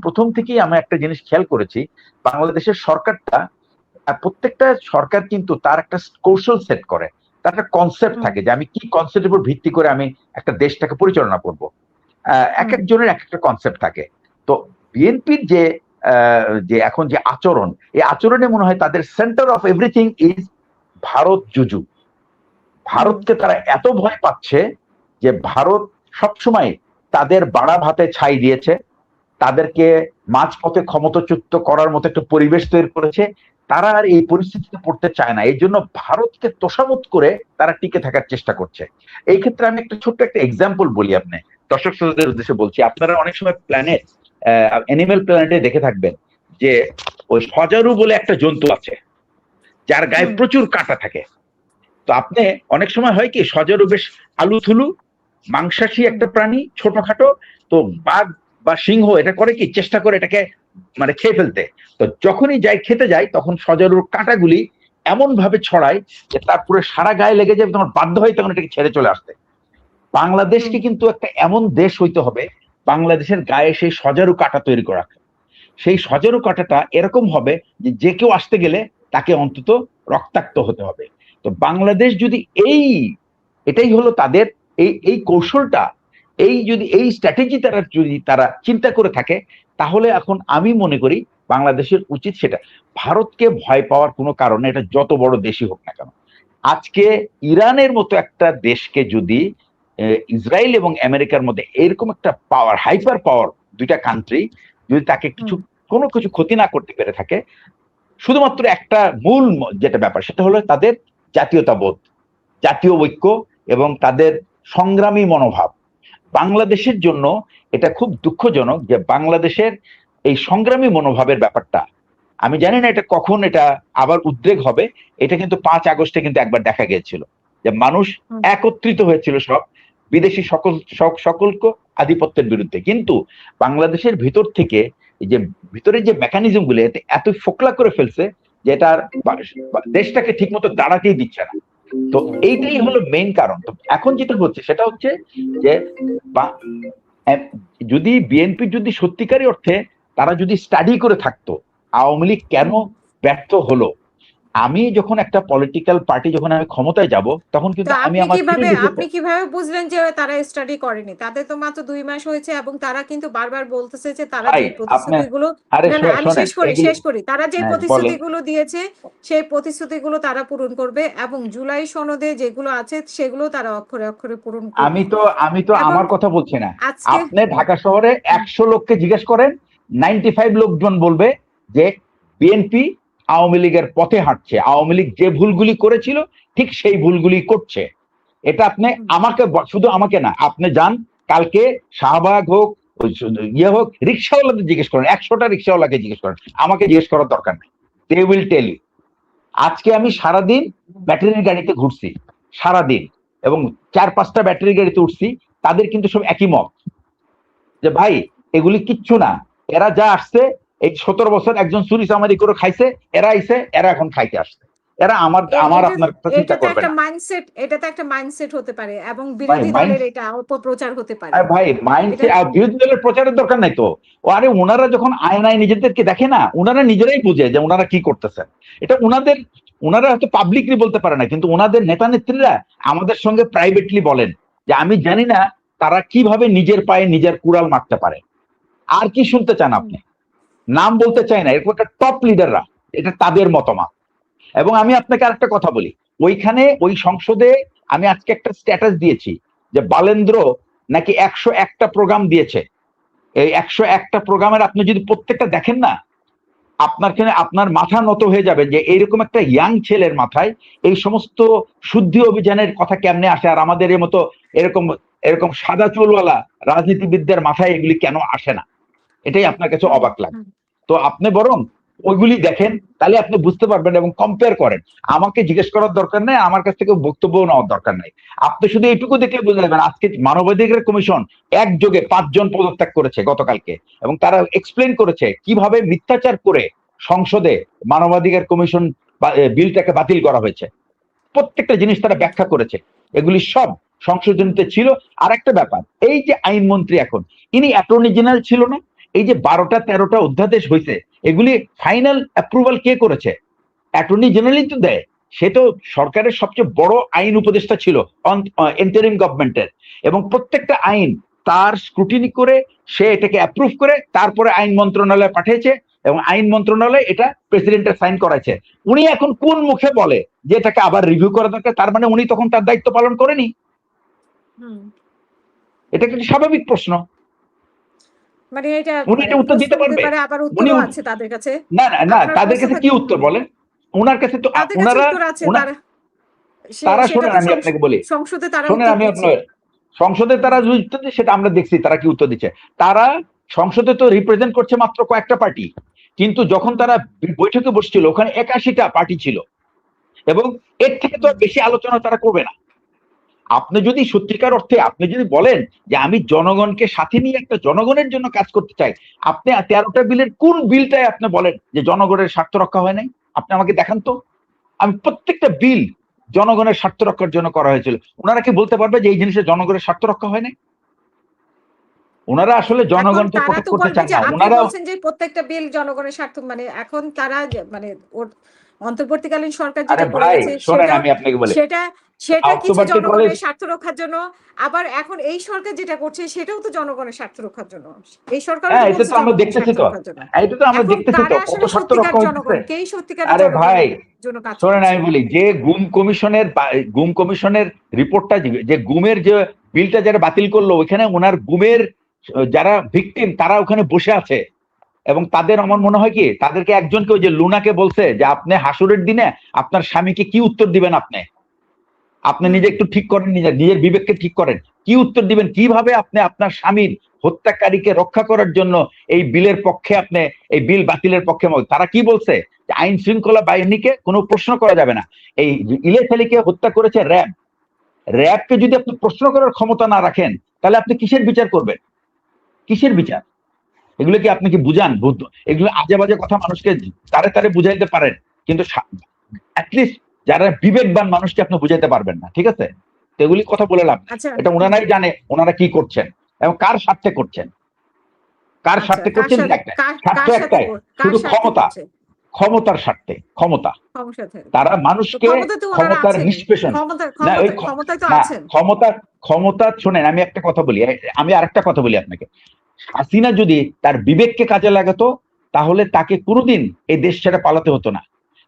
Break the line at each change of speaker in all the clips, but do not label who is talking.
প্রথম থেকেই আমি একটা জিনিস খেয়াল করেছি, বাংলাদেশের সরকারটা, প্রত্যেকটা সরকার কিন্তু তার একটা কৌশল সেট করে, তার একটা কনসেপ্ট
হুম
থাকে যে আমি কি কনসেপ্টের উপর ভিত্তি করে আমি একটা দেশটাকে পরিচালনা করব। এক
হুম
একজনের এক একটা কনসেপ্ট থাকে। তো বিএনপির যে এখন যে আচরণ, এই আচরণে মনে হয় তাদের center of everything is Bharat জুজু।
হুম
ভারতকে তারা এত ভয় পাচ্ছে যে ভারত সবসময় তাদের বাড়া ভাতে ছাই দিয়েছে, তাদেরকে মাঝপথে ক্ষমতাচ্যুত করার মতো একটা পরিবেশ তৈরি করেছে। তারা আর এই পরিস্থিতিতে পড়তে চায় না, এই জন্য ভারতকে তোষামোদ করে তারা টিকে থাকার চেষ্টা করছে। এই ক্ষেত্রে আমি একটা ছোট্ট একটা এক্সাম্পল বলি আপনি, দর্শক শ্রোতাদের উদ্দেশ্যে বলছি। আপনারা অনেক সময় প্ল্যানেট, অ্যানিমেল প্ল্যানেটে দেখে থাকবেন যে ওই সজারু বলে একটা জন্তু আছে যার গায়ে
হুম
প্রচুর কাঁটা থাকে। তো আপনি অনেক সময় হয় কি, সজারু বেশ আলুথুলু মাংসাশী
হুম
একটা প্রাণী, ছোটখাটো। তো বাঘ বা সিংহ এটা করে কি, চেষ্টা করে এটাকে মানে খেয়ে ফেলতে। তো যখনই খেতে যায় তখন সজারুর কাঁটাগুলি এমন ভাবে ছড়ায় যে তার পুরো সারা গায়ে লেগে যায়, তখন বাধ্য হয় তখন এটাকে ছেড়ে চলে আসতে।
হুম
বাংলাদেশকে কিন্তু একটা এমন দেশ হইতে হবে, বাংলাদেশের গায়ে সেই সজারু কাঁটা তৈরি করা। সেই সজারু কাঁটাটা এরকম হবে যে যে কেউ আসতে গেলে তাকে অন্তত রক্তাক্ত হতে হবে। তো বাংলাদেশ যদি এটাই হলো তাদের এই এই কৌশলটা, এই স্ট্র্যাটেজি তারা চিন্তা করে থাকে, তাহলে এখন আমি মনে করি বাংলাদেশের উচিত সেটা। ভারতকে ভয় পাওয়ার কোনো কারণ নেই, এটা যত বড় দেশই হোক না কেন। আজকে ইরানের মতো একটা দেশকে যদি ইসরায়েল এবং আমেরিকার মধ্যে এরকম একটা পাওয়ার, হাইপার পাওয়ার, দুইটা কান্ট্রি যদি তাকে
হুম
কোনো কিছু ক্ষতি না করতে পেরে থাকে, শুধুমাত্র একটা মূল যেটা ব্যাপার সেটা হলো তাদের জাতীয়তাবোধ, জাতীয় ঐক্য এবং তাদের সংগ্রামী মনোভাব। বাংলাদেশের জন্য এটা খুব দুঃখজনক যে বাংলাদেশের এই সংগ্রামী মনোভাবের ব্যাপারটা, আমি জানি না এটা কখন এটা আবার উদ্রেক হবে। এটা কিন্তু 5 আগস্টে কিন্তু একবার দেখা গিয়েছিল যে মানুষ
হুম
একত্রিত হয়েছিল সব বিদেশি সকল আধিপত্যের বিরুদ্ধে, কিন্তু বাংলাদেশের ভিতর থেকে এই যে ভিতরের যে মেকানিজম গুলো এত ফোকলা করে ফেলছে যে এটা দেশটাকে ঠিক মতো দাঁড়াতেই দিচ্ছে না। তো এইটাই
হুম
হলো মেইন কারণ। তো এখন যেটা হচ্ছে সেটা হচ্ছে যে যদি বিএনপি যদি সত্যিকারী অর্থে তারা যদি স্টাডি করে থাকতো আওয়ামী লীগ কেন
হুম
ব্যর্থ হলো, আমি যখন একটা পলিটিক্যাল পার্টি যখন আমি ক্ষমতায় যাব তখন
তো
কিন্তু আমি আমার
আপনি কিভাবে বুঝলেন যে তারা স্টাডি করেনি? তাদের তো মাত্র 2 মাস হয়েছে এবং তারা কিন্তু বারবার বলতেছে যে তারা
ভাই
যে
আপনার,
প্রতিশ্রুতিগুলো,
আরে
না না আমি
শোনেন এগুলি,
শেষ করি। তারা যে
হ্যাঁ বলেন।
প্রতিশ্রুতিগুলো দিয়েছে সেই প্রতিশ্রুতিগুলো তারা পূরণ করবে এবং জুলাই সনদে যেগুলো আছে সেগুলো তারা অক্ষরে অক্ষরে পূরণ
আমি
করবে।
তো আমি তো
এবং
আমার কথা বলছি না।
আজকে
আপনি ঢাকা শহরে
হুম,
100 লোককে জিজ্ঞেস করেন, 95 লোকজন বলবে যে বিএনপি আওয়ামী লীগের পথে হাঁটছে, আওয়ামী লীগ যে ভুলগুলি করেছিল ঠিক সেই ভুলগুলি করছে। এটা আপনি
হুম,
আমাকে শুধু আমাকে না, আপনি যান কালকে শাহবাগ হোক, ইয়ে হোক, রিক্সাওয়ালাদের জিজ্ঞেস করেন, 100টা রিক্সাওয়ালাকে জিজ্ঞেস করেন, আমাকে জিজ্ঞেস করার দরকার নেই। They will tell you. আজকে আমি সারাদিন ব্যাটারির গাড়িতে ঘুরছি, সারাদিন, এবং 4-5টা ব্যাটারি গাড়িতে উঠছি, তাদের কিন্তু সব একই মত যে ভাই এগুলি কিচ্ছু না, এরা যা আসছে এই 17 বছর একজন চুরি চামারি করে খাইছে, এরা আইছে, এরা এখন খাইতে আসছে, এরা আমার আমার
এটা
আপনার কথা চিন্তা
এটা তো
করবে
একটা
না।
মাইন্ডসেট, এটা তো একটা মাইন্ডসেট হতে পারে এবং
ভাই
বিরোধী
মাইন্ড,
দলের এটা অপপ্রচার হতে পারে।
আর ভাই
এটা
মাইন্ডসেট আর বিরোধী দলের প্রচারের দরকার নাই তো। ও আরে ওনারা যখন আয়নায় নিজেদেরকে দেখে না, ওনারা নিজেরাই বুঝে যে ওনারা কি করতেছেন। এটা ওনাদের, ওনারা হয়তো পাবলিকলি বলতে পারে না, কিন্তু ওনাদের নেতা নেত্রীরা আমাদের সঙ্গে প্রাইভেটলি বলেন যে আমি জানি না তারা কিভাবে নিজের পায়ে নিজের কুড়াল মারতে পারে। আর কি শুনতে চান
হুম
আপনি? নাম বলতে চাই না, এরকম একটা টপ লিডাররা, এটা তাদের মতামত। এবং আমি আপনাকে আরেকটা কথা বলি, ওইখানে ওই সংসদে আমি আজকে একটা স্ট্যাটাস দিয়েছি যে বালেন্দ্র নাকি 101টা প্রোগ্রাম দিয়েছে। এই 101টা প্রোগ্রামের আপনি যদি প্রত্যেকটা দেখেন না, আপনার মাথা নত হয়ে যাবে যে এইরকম একটা ইয়াং ছেলের মাথায় এই সমস্ত শুদ্ধি অভিযানের কথা কেমনে আসে, আর আমাদের এর মতো এরকম এরকম সাদা চুলওয়ালা রাজনীতিবিদদের মাথায় এগুলি কেন আসে না, এটাই আপনার কাছে
হুম
অবাক লাগে।
হুম
তো আপনি বরং ওইগুলি দেখেন, তাহলে আপনি বুঝতে পারবেন এবং কম্পেয়ার করেন। আমাকে জিজ্ঞেস করার দরকার নেই, আমার কাছ থেকে বক্তব্য নেওয়ার দরকার নেই। আপনি শুধু এইটুকু দেখলে বুঝে যাবেন আজকে মানবাধিকার কমিশন একযোগে 5 জন পদত্যাগ করেছে গতকালকে, এবং তারা এক্সপ্লেন করেছে কিভাবে মিথ্যাচার করে সংসদে মানবাধিকার কমিশন বিলটাকে বাতিল করা হয়েছে। প্রত্যেকটা জিনিস তারা
হুম
ব্যাখ্যা করেছে, এগুলি সব সংশোধনীতে ছিল। আর একটা ব্যাপার, এই যে আইনমন্ত্রী এখন, ইনি অ্যাটর্নি জেনারেল ছিল না, এই যে 12টা 13টা অধ্যাদেশ হয়েছে, এগুলি ফাইনাল অ্যাপ্রুভাল কে করেছে? অ্যাটর্নি জেনারেলই তো দেয়। সে তো সরকারের সবচেয়ে বড় আইন উপদেষ্টা ছিল ইন্টারিম গভর্নমেন্টের, এবং প্রত্যেকটা আইন তার স্ক্রুটিনি করে সে এটাকে অ্যাপ্রুভ করে তারপরে আইন মন্ত্রণালয়ে পাঠিয়েছে, এবং আইন মন্ত্রণালয় এটা প্রেসিডেন্টের সাইন করাইছে। উনি এখন কোন মুখে বলে যে এটাকে আবার রিভিউ করা দরকার? তার মানে উনি তখন তার দায়িত্ব পালন করেনি।
হুম।
এটা কিন্তু স্বাভাবিক প্রশ্ন।
মানে এটা
উনি
মানে
এটা উত্তর
প্রশ্ন
দিতে
হতে
পারবে?
পারে, আবার
উনি
উত্তরও আছে তাদের কাছে।
না না না,
আপনার
তাদের
প্রশ্ন
কাছে কি
থাকলে
উত্তর বলেন? ওনার কাছে তো
তাদের কাছে
ওনারা
উত্তর আছে।
ওনা-
তারা
তারা
সেটা
শোনেন,
তো
আমি আপনাকে বলি,
সংসদে তারা
শোনেন,
উত্তর
আমি
দিচ্ছে।
আপনার সংসদে তারা যে উত্তর দিচ্ছে সেটা আমরা দেখছি, তারা কি উত্তর দিচ্ছে। তারা সংসদে তো রিপ্রেজেন্ট করছে মাত্র কয়েকটা পার্টি, কিন্তু যখন
হুম,
তারা বৈঠকে বসছিল ওখানে 81টা পার্টি ছিল, এবং এর থেকে তো আর
হুম।
বেশি আলোচনা তারা করবে না। আপনি যদি সত্যিকার অর্থে আপনি যদি বলেন যে আমি জনগণকে সাথে নিয়ে একটা জনগণের জন্য কাজ করতে চাই, আপনি 13টা বিলের কোন বিলটাই আপনি বলেন যে জনগণের স্বার্থ রক্ষা হয় নাই? আপনি আমাকে দেখান তো। আমি প্রত্যেকটা বিল জনগণের স্বার্থ রক্ষার জন্য করা হয়েছিল। ওনারা কি বলতে পারবে যে এই জিনিসে জনগণের স্বার্থ রক্ষা হয় নাই? ওনারা আসলে
এখন
জনগণকে
তারা
প্রোটেক্ট
তো
করতে
বলবে
চান
যে
না।
আপনি
ওনারা
বলছেন যে প্রত্যেকটা বিল জনগণের স্বার্থ, মানে এখন তারা মানে ওর অন্তর্বর্তীকালীন সরকার
আরে
যেটা করে
ভাই
গেছে
শোনেন, আমি আপনাকে বলি,
সেটা সেটা কিছু
অক্টোবর কলেজ,
জনগণের স্বার্থ রক্ষার জন্য, আবার এখন এই সরকার যেটা করছে সেটাও তো জনগণের স্বার্থ রক্ষার জন্য। এই সরকারও
হ্যাঁ
তো
এটা
বলছে
তো আমরা
জনগণের
দেখতেছি
স্বার্থ
তো,
রক্ষার জন্য।
এটা তো আমরা
এখন
দেখতেছি তো
কারা
কত
আসলে
স্বার্থ
সত্যিকার
রক্ষা
জনগণ,
হইতেছে।
কেই সত্যিকারের
আরে ভাই
জনগণের জন্য কাজ
শোনেন,
করছে?
আমি বলি যে গুম কমিশনের রিপোর্টটা, যে গুমের যে বিলটা যারা বাতিল করলো, ওইখানে ওনার গুমের যারা ভিকটিম তারা ওখানে বসে আছে, এবং তাদের আমার মনে হয় কি তাদেরকে একজনকে ওই যে লুনাকে বলছে যে আপনি হাসুরের দিনে আপনার স্বামীকে কি উত্তর দিবেন? আপনি আপনি নিজে একটু ঠিক করেন, নিজের নিজের বিবেককে ঠিক করেন, কি উত্তর দিবেন? কিভাবে আপনি আপনার স্বামীর হত্যাকারীকে রক্ষা করার জন্য এই বিলের পক্ষে, আপনি এই বিল বাতিলের পক্ষে? তারা কি বলছে যে আইন শৃঙ্খলা বাহিনীকে কোনো প্রশ্ন করা যাবে না। এই ইলিয়াস আলীকে হত্যা করেছে র্যাব, র্যাবকে যদি আপনি প্রশ্ন করার ক্ষমতা না রাখেন, তাহলে আপনি কিসের বিচার করবেন? কিসের বিচার? এগুলো কি আপনি কি বুঝান? এগুলো আজে বাজে কথা মানুষকে তারে তারে বুঝাইতে পারেন, কিন্তু অ্যাটলিস্ট যারা বিবেকবান মানুষকে আপনি বুঝাইতে পারবেন না, ঠিক আছে? তো এগুলি কথা বলে লাভ নেই।
আচ্ছা,
এটা ওনারাই জানে ওনারা কি করছেন এবং কার স্বার্থে করছেন। কার
আচ্ছা,
স্বার্থে
কার
করছেন?
সাথে
একটা স্বার্থ একটাই,
কার
শুধু
স্বার্থে
ক্ষমতা,
করছে?
ক্ষমতার স্বার্থে, ক্ষমতা।
ক্ষমতাতে।
তারা
তো
মানুষকে
ক্ষমতা তো ওনারা
ক্ষমতার
আছেনই।
নিষ্পেষণ, না ওই
ক্ষমতায় তো
না
আছেন।
ক্ষমতা, ক্ষমতা শোনেন, আমি একটা কথা বলি, আমি আরেকটা কথা বলি আপনাকে। হাসিনা যদি তার বিবেককে কাজে লাগাতো, তাহলে তাকে কোনোদিন এই দেশ ছেড়ে পালাতে হতো না।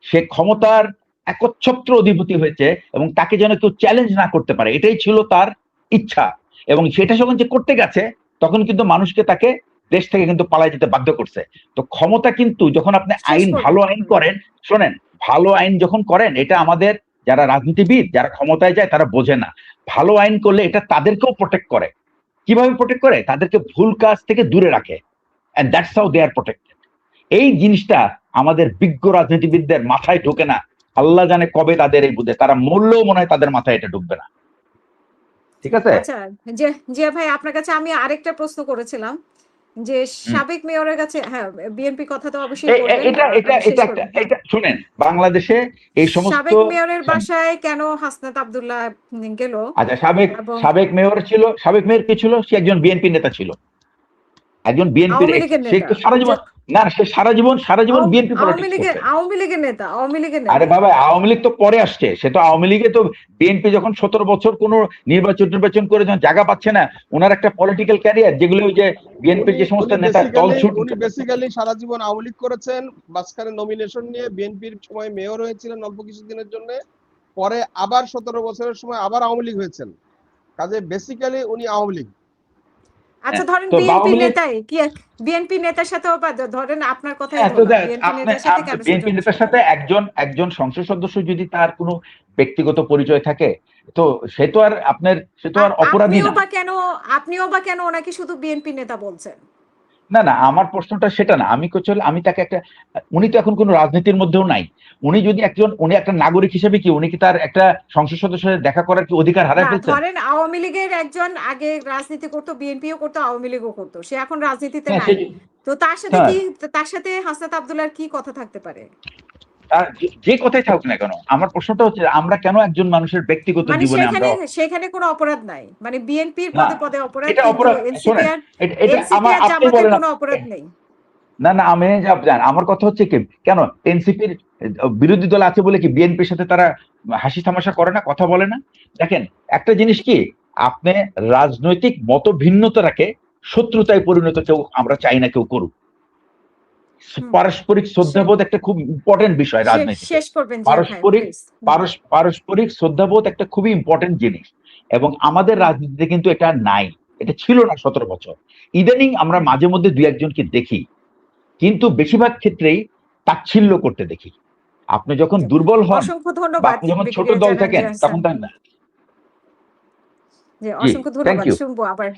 সে ক্ষমতার একচ্ছত্র অধিপতি হয়েছে, এবং তাকে যেন কেউ চ্যালেঞ্জ না করতে পারে, এটাই ছিল তার ইচ্ছা। এবং সেটা যখন যে করতে গেছে, তখন কিন্তু মানুষকে তাকে দেশ থেকে কিন্তু পালায় যেতে বাধ্য করছে। তো ক্ষমতা কিন্তু যখন আপনি
শেষ
আইন,
করব।
ভালো আইন করেন, শোনেন, ভালো আইন যখন করেন, এটা আমাদের যারা রাজনীতিবিদ, যারা ক্ষমতায় যায় তারা বোঝে না। ভালো আইন করলে এটা তাদেরকেও প্রোটেক্ট করে। কিভাবে প্রোটেক্ট করে? তাদেরকে ভুল কাজ থেকে দূরে রাখে, and that's how they are protected. এই জিনিসটা আমাদের বিজ্ঞ রাজনীতিবিদদের মাথায় ঢোকে না। আল্লাহ জানে কবে তাদের এই বুঝে, তারা মরলেও মনে হয় তাদের মাথায় এটা ঢুকবে না। ঠিক আছে?
আচ্ছা, যে জিয়া ভাই, আপনার কাছে আমি আরেকটা প্রশ্ন করেছিলাম যে
হুম।
সাবেক মেয়রের কাছে, হ্যাঁ, বিএনপি কথা তো অবশ্যই বলবেন।
এটা এটা
আমি শেষ
এটা
করব।
একটা, এটা শুনেন, বাংলাদেশে এই সমস্ত,
সাবেক মেয়রের বাসায় কেন হাসনাত আব্দুল্লাহ গেল?
আচ্ছা, সাবেক
এবং
সাবেক মেয়র ছিল, সাবেক মেয়র কি ছিল? সে একজন বিএনপি নেতা ছিল, একজন বিএনপির,
আওয়ামী লীগের
সে
নেতা।
তো সারা জীবন, না সে সারা জীবন বিএনপি পলিটিক্স করছে।
আওয়ামী লীগের নেতা, আওয়ামী লীগের
আরে
নেতা।
বাবা, আওয়ামী লীগ তো পরে আসছে, সে তো আওয়ামী লীগে তো, বিএনপি যখন 17 বছর কোনো নির্বাচন করে যখন জায়গা পাচ্ছে না, ওনার একটা পলিটিক্যাল ক্যারিয়ার, যেগুলো ওই যে বিএনপির যে সমস্ত নেতা দল ছুট,
উনি বেসিক্যালি সারা জীবন আওয়ামী লীগ করেছেন, মাঝখানে নমিনেশন নিয়ে বিএনপির সময় মেয়র হয়েছিলেন অল্প কিছুদিনের জন্য, পরে আবার 17 বছরের সময় আবার আওয়ামী লীগ হয়েছেন। কাজে বেসিক্যালি উনি আওয়ামী লীগ।
আচ্ছা, ধরেন
তো
বিএনপি
আওয়ামী লীগ,
নেতাই কি, বিএনপি নেতার সাথেও, ধরেন আপনার কথাই
হ্যাঁ, তো
ধরলাম, বিএনপি
আপনি
নেতার সাথে কেন
বিএনপি
সৌজন্য
নেতার সাথে একজন একজন সংসদ সদস্য যদি তার কোনো ব্যক্তিগত পরিচয় থাকে, তো সে তো আর আপনার, সে তো আর অপরাধী না।
আপনিও বা কেন ওনাকে শুধু বিএনপি নেতা বলছেন?
না না, আমার প্রশ্নটা সেটা না। আমি কোচল, আমি তাকে একটা, উনি তো এখন কোনো রাজনীতির মধ্যেও নাই। উনি যদি একজন, উনি একটা নাগরিক হিসেবে কি উনি কি তার একটা সংসদ সদস্যের দেখা করার কি অধিকার
না,
হারায় ফেলছেন?
ধরেন আওয়ামী লীগের একজন আগে রাজনীতি করতো, বিএনপিও করতো, আওয়ামী লীগও করতো, সে এখন রাজনীতিতে
হ্যাঁ সে,
নাই। তো তার সাথে
হ্যাঁ,
কি, তার সাথে হাসনাত আব্দুল্লাহর কি কথা থাকতে পারে?
তার যে কথাই থাকুক না কেন, আমার প্রশ্নটা হচ্ছে আমরা কেন একজন মানুষের ব্যক্তিগত
মানে
জীবনে আমরা
সেখানে কোনো অপরাধ নাই, মানে বিএনপির
না,
পদে পদে অপরাধ,
এটা
কিন্তু
অপরাধ
এনসিপি
শোনেন,
আর
এটা আমার আপনি
জামাতের
বলেন
কোনো অপরাধ নেই।
না না, আমি জান, আমার কথা হচ্ছে কি, কেন এনসিপির বিরোধী দল আছে বলে কি বিএনপির সাথে তারা হাসি তামাশা করে না, কথা বলে না? দেখেন, একটা জিনিস কি, আপনি রাজনৈতিক মত ভিন্নতাকে শত্রুতায় পরিণত কেউ আমরা চাই না কেউ করুক। পারস্পরিক শ্রদ্ধাবোধ একটা খুব ইম্পর্টেন্ট বিষয় রাজনীতিতে।
শেষ করবেন জিয়া ভাই
পারস্পরিক
প্লিজ।
পারস্পরিক শ্রদ্ধাবোধ একটা খুবই ইম্পর্টেন্ট জিনিস, এবং আমাদের রাজনীতিতে কিন্তু এটা নাই, এটা ছিল না 17 বছর। ইদানিং আমরা মাঝে মধ্যে দুই একজনকে দেখি, কিন্তু বেশিরভাগ ক্ষেত্রেই তাচ্ছিল্য করতে দেখি। আপনি যখন দুর্বল হন
অসংখ্য
বা
ধন্যবাদ
আপনি যখন ছোট
ব্রিগেডিয়ার
দল
জেনারেল
থাকেন
জিয়া
তখন
হাসান।
তাই না।
জি,
জি,
অসংখ্য
থ্যাংক
ধন্যবাদ,
ইউ।
শুনবো আবার।